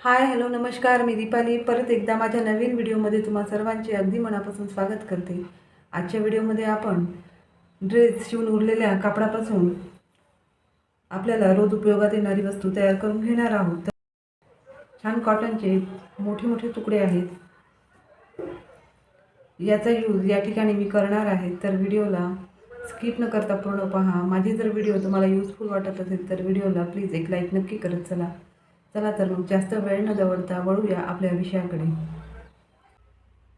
Hi hello नमस्कार, मी दीपाली परत एकदा माझ्या नवीन व्हिडिओमध्ये तुम्हा सर्वांचे अगदी मनापासून स्वागत करते। आजच्या व्हिडिओमध्ये आपण ड्रेस शिवून उरलेल्या कापडापासून आपल्याला रोज उपयोगात येणारी वस्तू तयार करून घेणार आहोत। छान कॉटनचे मोठे मोठे तुकडे आहेत। याचा यूज या ठिकाणी मी करणार आहे, तर व्हिडिओला स्किप न करता पूर्ण पहा। माझी जर व्हिडिओ तुम्हाला यूजफुल वाटत असेल तर व्हिडिओला प्लीज एक लाईक नक्की करत चला तर मग जास्त वेळ न दवडता वळूया आपल्या विषयाकडे।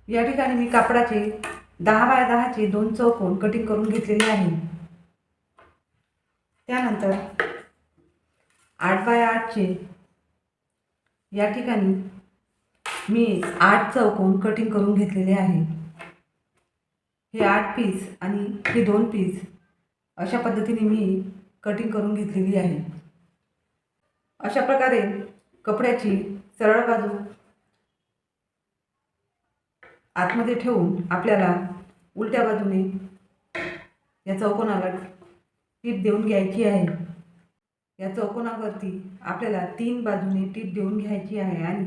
या ठिकाणी मी कापडाचे 10 बाय 10चे 2 चौकोन कटिंग करून घेतलेले आहे। त्यानंतर 8 बाय 8चे या ठिकाणी मी 8 चौकोन कटिंग करून घेतलेले आहे। हे 8 पीस आणि हे 2 पीस अशा पद्धतीने मी कटिंग करून घेतलेली आहे। अशा प्रकारे कपड्याची सरळ बाजू आतमध्ये ठेवून आपल्याला उलट्या बाजूने या चौकोनाला टीप देऊन घ्यायची आहे। या चौकोनावरती आपल्याला 3 बाजूने टीप देऊन घ्यायची आहे आणि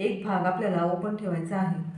एक भाग आपल्याला ओपन ठेवायचा आहे।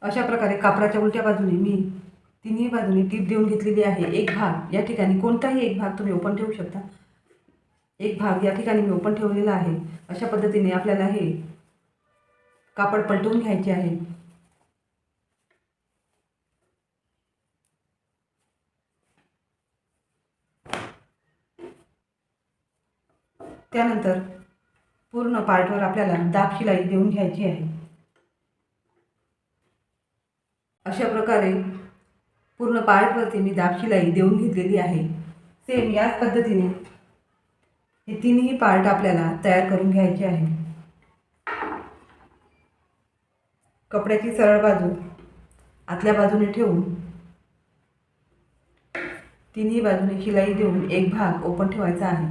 अशा प्रकारे कापडाच्या उलट्या बाजूने मी तिन्ही बाजूने टीप देऊन घेतलेली आहे। एक भाग या ठिकाणी कोणताही एक भाग तुम्ही ओपन ठेवू शकता। एक भाग या ठिकाणी मी ओपन ठेवलेला आहे। अशा पद्धतीने आपल्याला हे कापड पलटवून घ्यायचे आहे। त्यानंतर पूर्ण पार्टवर आपल्याला दाब शिलाई देऊन घ्यायची आहे। अशा प्रकारे पूर्ण पार्टवरती मी दाब शिलाई देऊन घेतलेली आहे। सेम याच पद्धतीने हे तीनही पार्ट आपल्याला तयार करून घ्यायचे आहे। कपड्याची सरळ बाजू आतल्या बाजूने ठेवून तिन्ही बाजूने शिलाई देऊन एक भाग ओपन ठेवायचा आहे।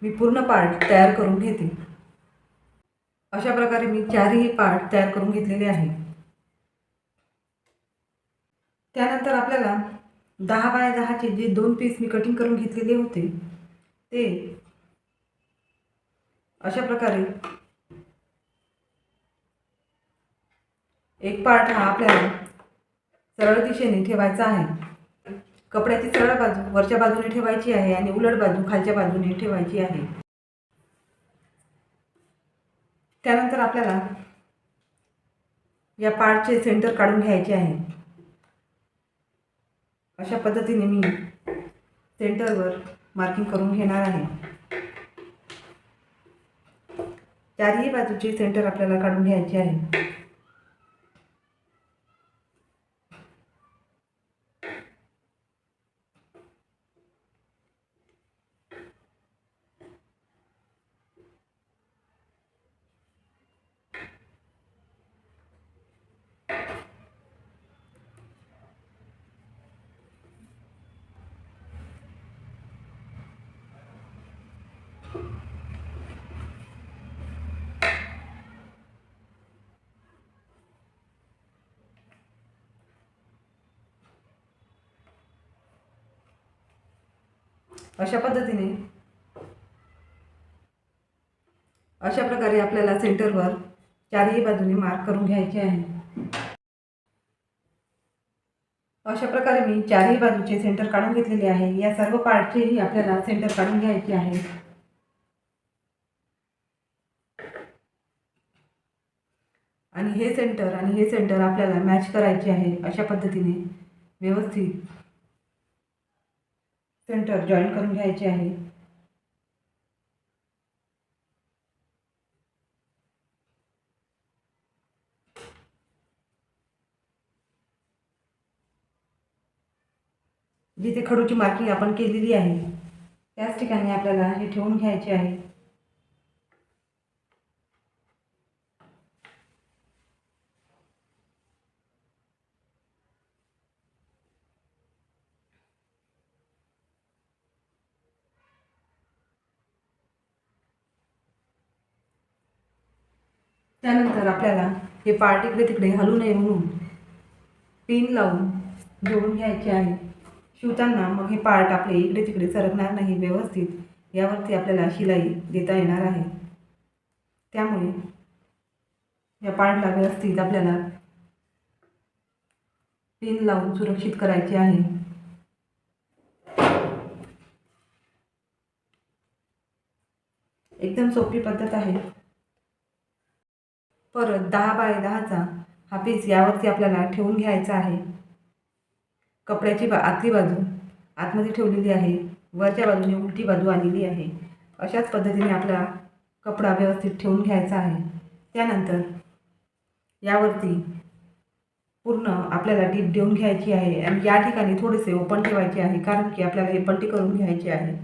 मी पूर्ण पार्ट तयार करून घेते। अशा प्रकारे मी चारही पार्ट तयार करून घेतलेले आहे। त्यानंतर आपल्याला 10 बाय 10चे जे 2 पीस मी कटिंग करून घेतलेले होते ते अशा प्रकारे एक पार्ट हा आपल्याला सरळ दिशेने ठेवायचा आहे। कपड्याची सरळ बाजू वरच्या बाजूने ठेवायची आहे आणि उलट बाजू खालच्या बाजूने ठेवायची आहे। त्यानंतर आपल्याला या पार्टचे सेंटर काढून घ्यायचे आहे। अशा पद्धतीने मी सेंटरवर मार्किंग करून घेणार आहे। चारही बाजूचे सेंटर आपल्याला काढून घ्यायचे आहे। अशा प्रकारे आपल्याला सेंटरवर चारही बाजूने मार्क करून घ्यायचे आहे। अशा प्रकारे मी चारही बाजूचे सेंटर काढून घेतलेले आहे। या सर्व पार्टचेही आपल्याला सेंटर काढून घ्यायचे आहे आणि हे सेंटर आपल्याला मॅच करायचे आहे। अशा पद्धतीने व्यवस्थित सेंटर जॉईन करून घ्यायचे आहे। जिथे खडूची मार्किंग आपण केलेली आहे त्याच ठिकाणी आपल्याला हे ठेवून घ्यायचे आहे. त्यानंतर आपल्याला हे पार्ट इकडे तिकडे हलू नये म्हणून पिन लावून जोडून घ्यायचे आहे. शिवताना मग हे पार्ट आपले इकडे तिकडे सरकणार नाही, व्यवस्थित यावरती आपल्याला शिलाई देता येणार आहे. त्यामुळे या पार्टला व्यवस्थित आपल्याला पिन लावून सुरक्षित करायचे आहे. एकदम सोपी पद्धत आहे. परत 10 बाय 10चा हा पीस यावरती आपल्याला ठेवून घ्यायचा आहे. कपड्याची आतली बाजू आतमध्ये ठेवलेली आहे, वरच्या बाजूने उलटी बाजू आलेली आहे. अशाच पद्धतीने आपला कपडा व्यवस्थित ठेवून घ्यायचा आहे. त्यानंतर यावरती पूर्ण आपल्याला टीप देऊन घ्यायची आहे आणि या ठिकाणी थोडेसे ओपन ठेवायचे आहे, कारण की आपल्याला हे पलटी करून घ्यायचे आहे.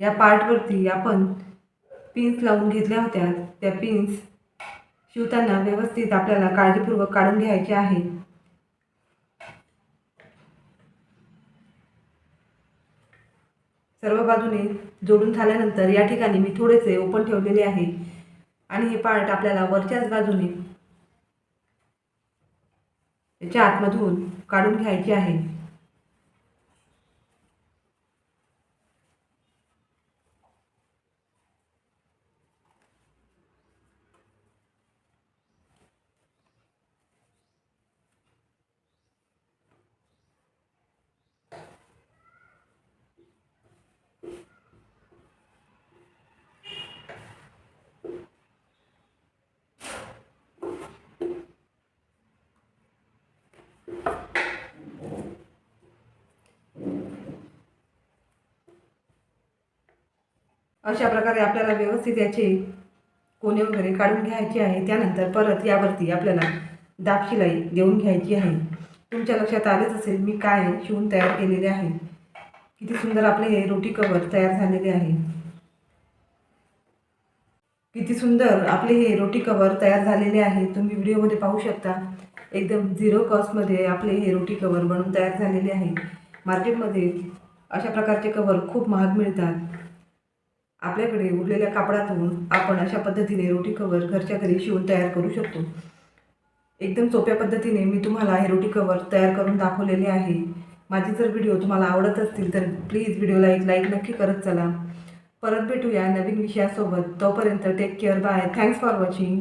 या पार्टवरती आपण पिन्स लावून घेतल्या होत्या, त्या पिन्स शिवताना व्यवस्थित आपल्याला काळजीपूर्वक काढून घ्यायचे आहे. सर्व बाजूने जोडून झाल्यानंतर या ठिकाणी मी थोडेसे ओपन ठेवलेले आहे आणि हे पार्ट आपल्याला वरच्याच बाजूने याच्या आतमधून काढून घ्यायचे आहे. अशा प्रकारे आपल्याला व्यवस्थित याचे कोणे वगैरे काढून घ्यायचे आहे. त्यानंतर परत यावरती आपल्याला दाब शिलाई देऊन घ्यायची आहे. तुमच्या लक्षात आलेच असेल मी काय शिवून तयार केलेले आहे. किती सुंदर आपले हे रोटी कवर तयार झालेले आहे. किती सुंदर आपले हे रोटी कवर तयार झालेले आहे. तुम्ही व्हिडिओमध्ये पाहू शकता. एकदम 0 कॉस्टमध्ये आपले हे रोटी कवर बनवून तयार झालेले आहे. मार्केटमध्ये अशा प्रकारचे कवर खूप महाग मिळतात. आपल्याकडे उरलेल्या कापडातून आपण अशा पद्धतीने रोटी कवर घरच्या घरी शिवून तयार करू शकतो. एकदम सोप्या पद्धतीने मी तुम्हाला हे रोटी कवर तयार करून दाखवलेले आहे. माझे जर व्हिडिओ तुम्हाला आवडत असतील तर प्लीज व्हिडिओला एक लाईक नक्की करत चला. परत भेटूया नवीन विषयासोबत. तोपर्यंत take care. Bye. Thanks for watching.